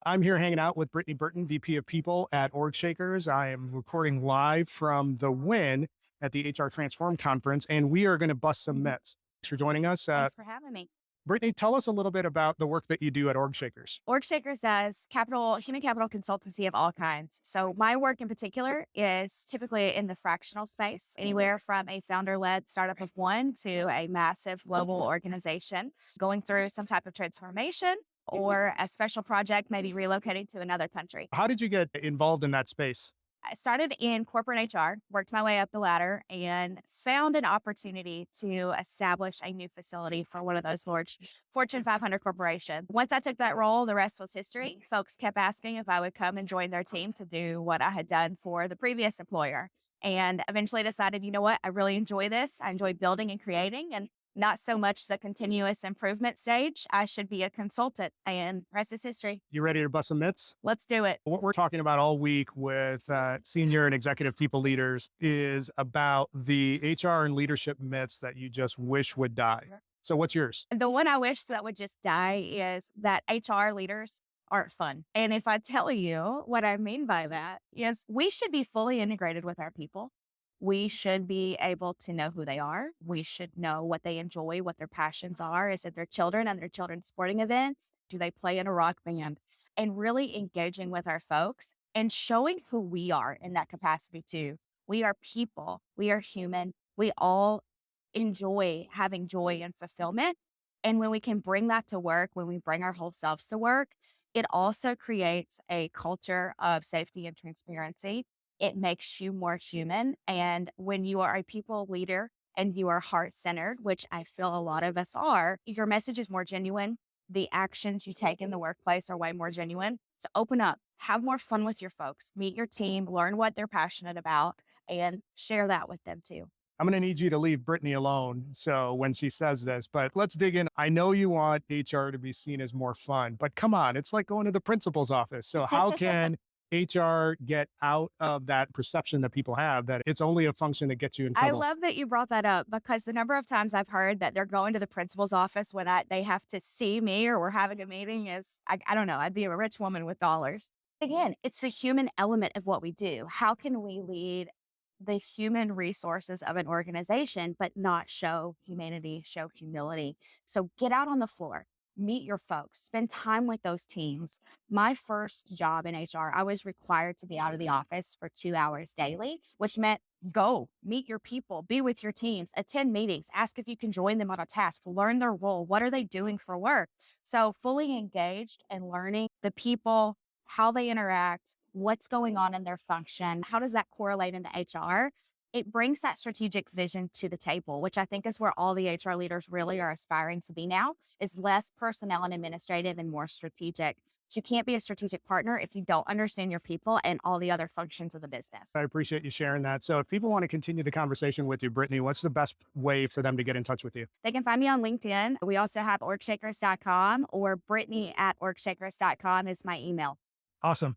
I'm here hanging out with Brittany Burton, VP of People at OrgShakers. I am recording live from the Win at the HR Transform conference, and we are going to bust some myths. Thanks for joining us. Thanks for having me. Brittany, tell us a little bit about the work that you do at OrgShakers. OrgShakers does human capital consultancy of all kinds. So my work in particular is typically in the fractional space, anywhere from a founder-led startup of one to a massive global organization going through some type of transformation or a special project, maybe relocating to another country. How did you get involved in that space? I started in corporate HR, worked my way up the ladder, and found an opportunity to establish a new facility for one of those large Fortune 500 corporations. Once I took that role, the rest was history. Folks kept asking if I would come and join their team to do what I had done for the previous employer. And eventually decided, you know what, I really enjoy this. I enjoy building and creating, and not so much the continuous improvement stage. I should be a consultant, and rest is history. You ready to bust some myths? Let's do it. What we're talking about all week with senior and executive people leaders is about the HR and leadership myths that you just wish would die. So what's yours? The one I wish that would just die is that HR leaders aren't fun. And if I tell you what I mean by that is we should be fully integrated with our people. We should be able to know who they are. We should know what they enjoy, what their passions are. Is it their children and their children's sporting events? Do they play in a rock band? And really engaging with our folks and showing who we are in that capacity too. We are people. We are human. We all enjoy having joy and fulfillment. And when we can bring that to work, when we bring our whole selves to work, it also creates a culture of safety and transparency. It makes you more human. And when you are a people leader and you are heart centered, which I feel a lot of us are, your message is more genuine. The actions you take in the workplace are way more genuine. So open up, have more fun with your folks, meet your team, learn what they're passionate about, and share that with them too. I'm going to need you to leave Brittany alone. So when she says this, but let's dig in. I know you want HR to be seen as more fun, but come on, it's like going to the principal's office. So how can HR get out of that perception that people have that it's only a function that gets you in I trouble? love that you brought that up because the number of times I've heard that they're going to the principal's office when they have to see me or we're having a meeting is, I don't know, I'd be a rich woman with dollars. Again, it's the human element of what we do. How can we lead the human resources of an organization, but not show humanity, show humility? So get out on the floor, meet your folks, spend time with those teams. My first job in HR, I was required to be out of the office for 2 hours daily, which meant go meet your people, be with your teams, attend meetings, ask if you can join them on a task, learn their role. What are they doing for work? So fully engaged and learning the people, how they interact, what's going on in their function, how does that correlate into HR? It brings that strategic vision to the table, which I think is where all the HR leaders really are aspiring to be now, is less personnel and administrative and more strategic. But you can't be a strategic partner if you don't understand your people and all the other functions of the business. I appreciate you sharing that. So if people want to continue the conversation with you, Brittany, what's the best way for them to get in touch with you? They can find me on LinkedIn. We also have orgshakers.com or Brittany at orgshakers.com is my email. Awesome.